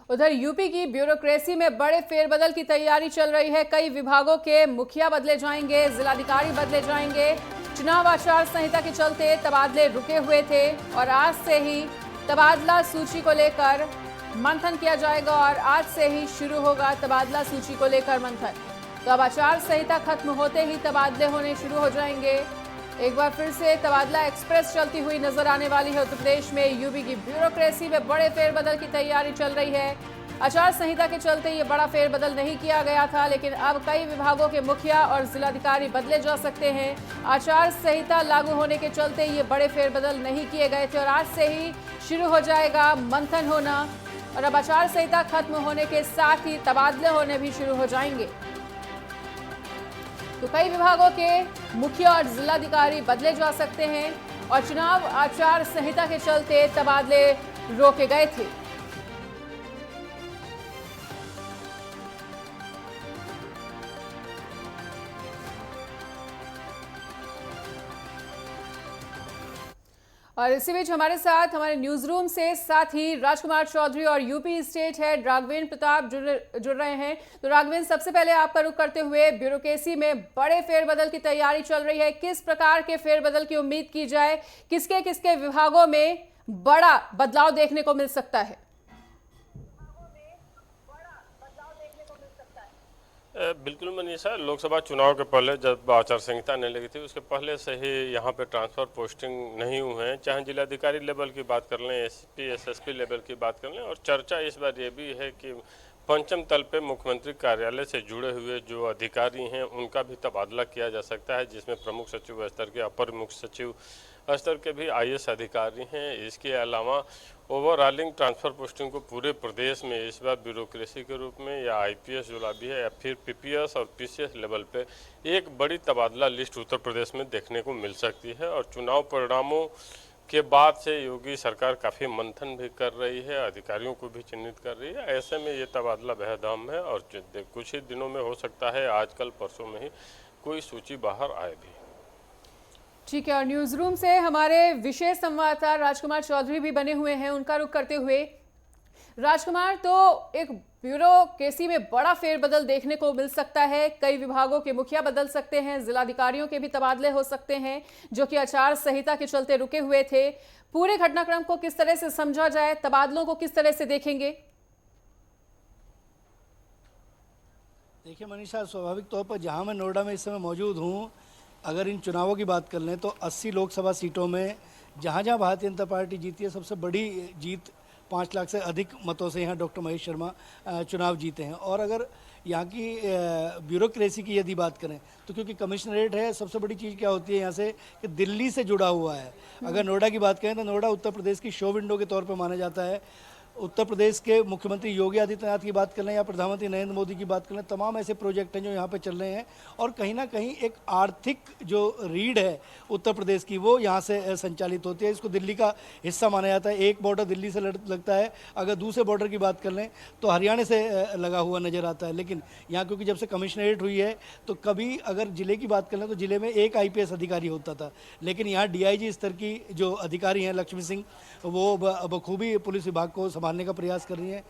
उधर यूपी की ब्यूरोक्रेसी में बड़े फेरबदल की तैयारी चल रही है। कई विभागों के मुखिया बदले जाएंगे, जिलाधिकारी बदले जाएंगे। चुनाव आचार संहिता के चलते तबादले रुके हुए थे और आज से ही तबादला सूची को लेकर मंथन किया जाएगा और आज से ही शुरू होगा तबादला सूची को लेकर मंथन। तो अब आचार संहिता खत्म होते ही तबादले होने शुरू हो जाएंगे। एक बार फिर से तबादला एक्सप्रेस चलती हुई नजर आने वाली है। उत्तर प्रदेश में यूपी की ब्यूरोक्रेसी में बड़े फेरबदल की तैयारी चल रही है। आचार संहिता के चलते ये बड़ा फेरबदल नहीं किया गया था, लेकिन अब कई विभागों के मुखिया और जिलाधिकारी बदले जा सकते हैं। आचार संहिता लागू होने के चलते ये बड़े फेरबदल नहीं किए गए थे और आज से ही शुरू हो जाएगा मंथन होना। और अब आचार संहिता खत्म होने के साथ ही तबादले होने भी शुरू हो जाएंगे। तो कई विभागों के मुखिया और जिलाधिकारी बदले जा सकते हैं और चुनाव आचार संहिता के चलते तबादले रोके गए थे। और इसी बीच हमारे साथ हमारे न्यूज रूम से साथ ही राजकुमार चौधरी और UP state head Raghavendra Pratap जुड़ रहे हैं। तो राघवेंद्र, सबसे पहले आपका रुख करते हुए, ब्यूरोक्रेसी में बड़े फेरबदल की तैयारी चल रही है, किस प्रकार के फेरबदल की उम्मीद की जाए? किसके किसके विभागों में बड़ा बदलाव देखने को मिल सकता है? बिल्कुल मनीषा, लोकसभा चुनाव के पहले जब आचार संहिता आने लगी थी उसके पहले से ही यहाँ पे ट्रांसफ़र पोस्टिंग नहीं हुए हैं। चाहे जिलाधिकारी लेवल की बात कर लें, एसपी एसएसपी लेवल की बात कर लें, और चर्चा इस बार ये भी है कि पंचम तल पे मुख्यमंत्री कार्यालय से जुड़े हुए जो अधिकारी हैं उनका भी तबादला किया जा सकता है, जिसमें प्रमुख सचिव स्तर के, अपर मुख्य सचिव स्तर के भी आईएएस अधिकारी हैं। इसके अलावा ओवरऑलिंग ट्रांसफ़र पोस्टिंग को पूरे प्रदेश में इस बार ब्यूरोक्रेसी के रूप में या आईपीएस जो भी है या फिर पीपीएस और पीसीएस लेवल पे एक बड़ी तबादला लिस्ट उत्तर प्रदेश में देखने को मिल सकती है। और चुनाव परिणामों के बाद से योगी सरकार काफ़ी मंथन भी कर रही है, अधिकारियों को भी चिन्हित कर रही है। ऐसे में ये तबादला बेहद अहम है और कुछ ही दिनों में हो सकता है, आजकल परसों में ही कोई सूची बाहर आए भी। ठीक है, और न्यूज रूम से हमारे विशेष संवाददाता राजकुमार चौधरी भी बने हुए हैं, उनका रुख करते हुए। राजकुमार, तो एक ब्यूरोक्रेसी में बड़ा फेरबदल देखने को मिल सकता है, कई विभागों के मुखिया बदल सकते हैं, जिलाधिकारियों के भी तबादले हो सकते हैं जो कि आचार संहिता के चलते रुके हुए थे। पूरे घटनाक्रम को किस तरह से समझा जाए, तबादलों को किस तरह से देखेंगे? देखिए मनीषा, स्वाभाविक तौर पर जहां मैं नोएडा में इस समय मौजूद हूं, अगर इन चुनावों की बात कर लें तो 80 लोकसभा सीटों में जहां जहां भारतीय जनता पार्टी जीती है, सबसे बड़ी जीत 5 लाख से अधिक मतों से यहाँ डॉक्टर महेश शर्मा चुनाव जीते हैं। और अगर यहाँ की ब्यूरोक्रेसी की यदि बात करें तो क्योंकि कमिश्नरेट है, सबसे बड़ी चीज़ क्या होती है यहाँ से कि दिल्ली से जुड़ा हुआ है। अगर नोएडा की बात करें तो नोएडा उत्तर प्रदेश की शो विंडो के तौर पर माना जाता है। उत्तर प्रदेश के मुख्यमंत्री योगी आदित्यनाथ की बात कर लें या प्रधानमंत्री नरेंद्र मोदी की बात कर लें, तमाम ऐसे प्रोजेक्ट हैं जो यहाँ पे चल रहे हैं। और कहीं ना कहीं एक आर्थिक जो रीढ़ है उत्तर प्रदेश की, वो यहाँ से संचालित होती है। इसको दिल्ली का हिस्सा माना जाता है। एक बॉर्डर दिल्ली से लगता है, अगर दूसरे बॉर्डर की बात कर लें तो हरियाणा से लगा हुआ नज़र आता है। लेकिन यहाँ क्योंकि जब से कमिश्नरेट हुई है तो कभी अगर ज़िले की बात कर लें तो ज़िले में एक IPS अधिकारी होता था, लेकिन यहाँ DIG स्तर की जो अधिकारी हैं लक्ष्मी सिंह, वो बखूबी पुलिस विभाग को संभालने का प्रयास कर रही हैं।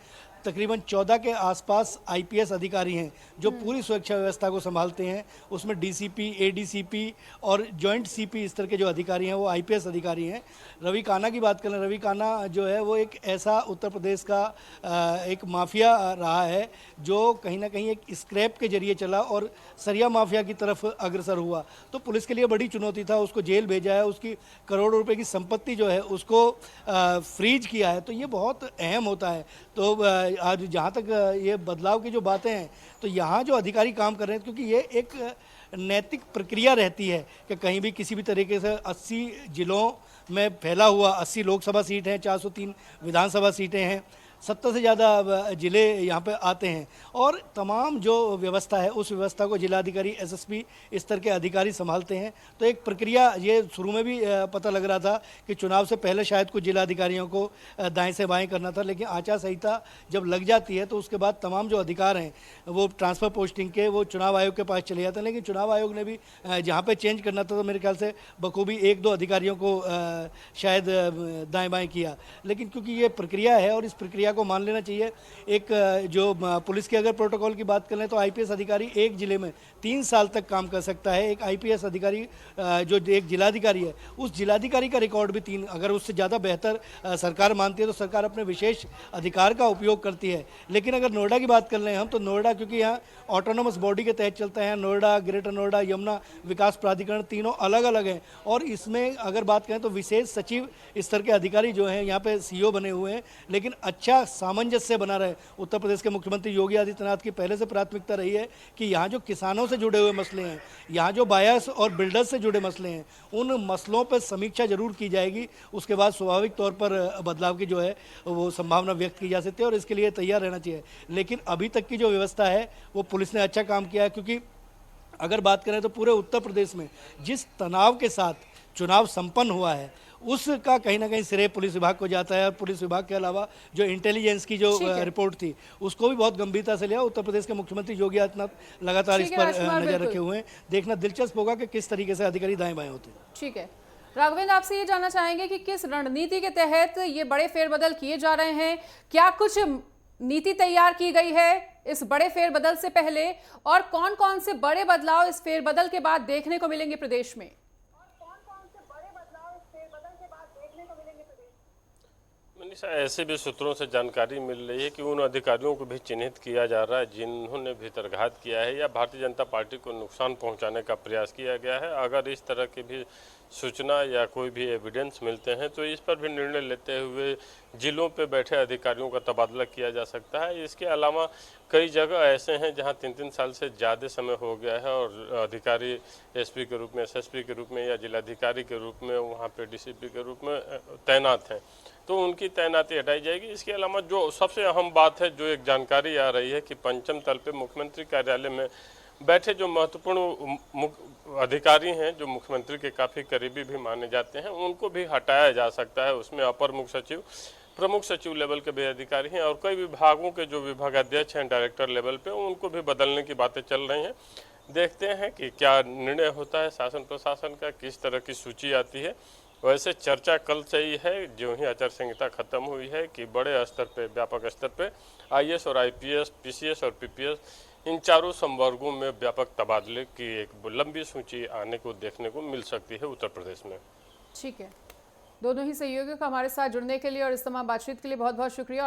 तकरीबन 14 के आसपास IPS अधिकारी हैं जो पूरी सुरक्षा व्यवस्था को संभालते हैं। उसमें DCP, ADCP और जॉइंट CP स्तर के जो अधिकारी हैं वो IPS अधिकारी हैं। रवि कान्हा की बात करें, रवि कान्हा जो है वो एक ऐसा उत्तर प्रदेश का एक माफिया रहा है जो कहीं ना कहीं एक स्क्रैप के जरिए चला और सरिया माफिया की तरफ अग्रसर हुआ। तो पुलिस के लिए बड़ी चुनौती था, उसको जेल भेजा है, उसकी करोड़ों रुपए की संपत्ति जो है उसको फ्रीज किया है। तो ये बहुत अहम होता है। तो आज जहाँ तक ये बदलाव की जो बातें हैं, तो यहाँ जो अधिकारी काम कर रहे हैं, क्योंकि ये एक नैतिक प्रक्रिया रहती है कि कहीं भी किसी भी तरीके से 80 जिलों में फैला हुआ, 80 लोकसभा सीट हैं, 403 विधानसभा सीटें हैं, 70 से ज़्यादा जिले यहाँ पे आते हैं और तमाम जो व्यवस्था है उस व्यवस्था को जिलाधिकारी SSP स्तर के अधिकारी संभालते हैं। तो एक प्रक्रिया ये शुरू में भी पता लग रहा था कि चुनाव से पहले शायद कुछ जिलाधिकारियों को दाएं से बाएं करना था, लेकिन आचार संहिता जब लग जाती है तो उसके बाद तमाम जो अधिकार हैं वो ट्रांसफ़र पोस्टिंग के वो चुनाव आयोग के पास चले जाते हैं। लेकिन चुनाव आयोग ने भी जहाँ पर चेंज करना था तो मेरे ख्याल से बखूबी 1-2 अधिकारियों को शायद दाएँ बाएँ किया। लेकिन क्योंकि ये प्रक्रिया है और इस प्रक्रिया प्रक्रिया को मान लेना चाहिए। एक जो पुलिस के अगर प्रोटोकॉल की बात करें तो आईपीएस अधिकारी एक जिले में 3 साल तक काम कर सकता है। एक आईपीएस अधिकारी जो एक जिलाधिकारी है, उस जिलाधिकारी का रिकॉर्ड भी 3, अगर उससे ज़्यादा बेहतर सरकार मानती है तो सरकार अपने विशेष अधिकार का उपयोग करती है। लेकिन अगर नोएडा की बात कर रहे हैं हम, तो नोएडा क्योंकि यहाँ ऑटोनोमस बॉडी के तहत चलता है, नोएडा, ग्रेटर नोएडा, यमुना विकास प्राधिकरण तीनों अलग अलग हैं। और इसमें अगर बात करें तो विशेष सचिव स्तर के अधिकारी जो हैं यहाँ पे सीईओ बने हुए हैं। लेकिन अच्छा सामंजस्य बना रहे। उत्तर प्रदेश के मुख्यमंत्री योगी आदित्यनाथ की पहले से प्राथमिकता रही है कि यहाँ जो किसानों से जुड़े हुए मसले हैं, यहाँ जो बायर्स और बिल्डर्स से जुड़े मसले हैं, उन मसलों पर समीक्षा जरूर की जाएगी। उसके बाद स्वाभाविक तौर पर बदलाव की जो है वो संभावना व्यक्त की जा सकती है और इसके लिए तैयार रहना चाहिए। लेकिन अभी तक की जो व्यवस्था है वो पुलिस ने अच्छा काम किया है, क्योंकि अगर बात करें तो पूरे उत्तर प्रदेश में जिस तनाव के साथ चुनाव संपन्न हुआ है उसका कहीं ना कहीं श्रेय पुलिस विभाग को जाता है। और पुलिस विभाग के अलावा जो इंटेलिजेंस की जो रिपोर्ट थी उसको भी बहुत गंभीरता से लिया। उत्तर प्रदेश के मुख्यमंत्री योगी आदित्यनाथ लगातार इस पर नजर रखे हुए हैं। देखना दिलचस्प होगा कि किस तरीके से अधिकारी दाएं बाएं होते हैं। ठीक है राघवेंद्र, आपसे ये जानना चाहेंगे कि किस रणनीति के तहत ये बड़े फेरबदल किए जा रहे हैं? क्या कुछ नीति तैयार की गई है इस बड़े फेरबदल से पहले, और कौन कौन से बड़े बदलाव इस फेरबदल के बाद देखने को मिलेंगे प्रदेश में? मनीषा, ऐसे भी सूत्रों से जानकारी मिल रही है कि उन अधिकारियों को भी चिन्हित किया जा रहा है जिन्होंने भीतरघात किया है या भारतीय जनता पार्टी को नुकसान पहुंचाने का प्रयास किया गया है। अगर इस तरह की भी सूचना या कोई भी एविडेंस मिलते हैं तो इस पर भी निर्णय लेते हुए जिलों पे बैठे अधिकारियों का तबादला किया जा सकता है। इसके अलावा कई जगह ऐसे हैं जहां 3-3 साल से ज़्यादा समय हो गया है और अधिकारी एसपी के रूप में, एसएसपी के रूप में या जिलाधिकारी के रूप में वहां पे डीसीपी के रूप में तैनात हैं, तो उनकी तैनाती हटाई जाएगी। इसके अलावा जो सबसे अहम बात है, जो एक जानकारी आ रही है कि पंचम तल पे मुख्यमंत्री कार्यालय में बैठे जो महत्वपूर्ण अधिकारी हैं, जो मुख्यमंत्री के काफ़ी करीबी भी माने जाते हैं, उनको भी हटाया जा सकता है। उसमें अपर मुख्य सचिव, प्रमुख सचिव लेवल के भी अधिकारी हैं और कई विभागों के जो विभागाध्यक्ष हैं डायरेक्टर लेवल पे, उनको भी बदलने की बातें चल रही हैं। देखते हैं कि क्या निर्णय होता है शासन प्रशासन का, किस तरह की सूची आती है। वैसे चर्चा कल से ही है, जो ही आचार संहिता खत्म हुई है, कि बड़े स्तर पे, व्यापक स्तर पे आईएएस और आईपीएस, पीसीएस और पीपीएस, इन चारों संवर्गों में व्यापक तबादले की एक लंबी सूची आने को देखने को मिल सकती है उत्तर प्रदेश में। ठीक है, दोनों ही सहयोगियों का हमारे साथ जुड़ने के लिए और इस तमाम बातचीत के लिए बहुत बहुत शुक्रिया।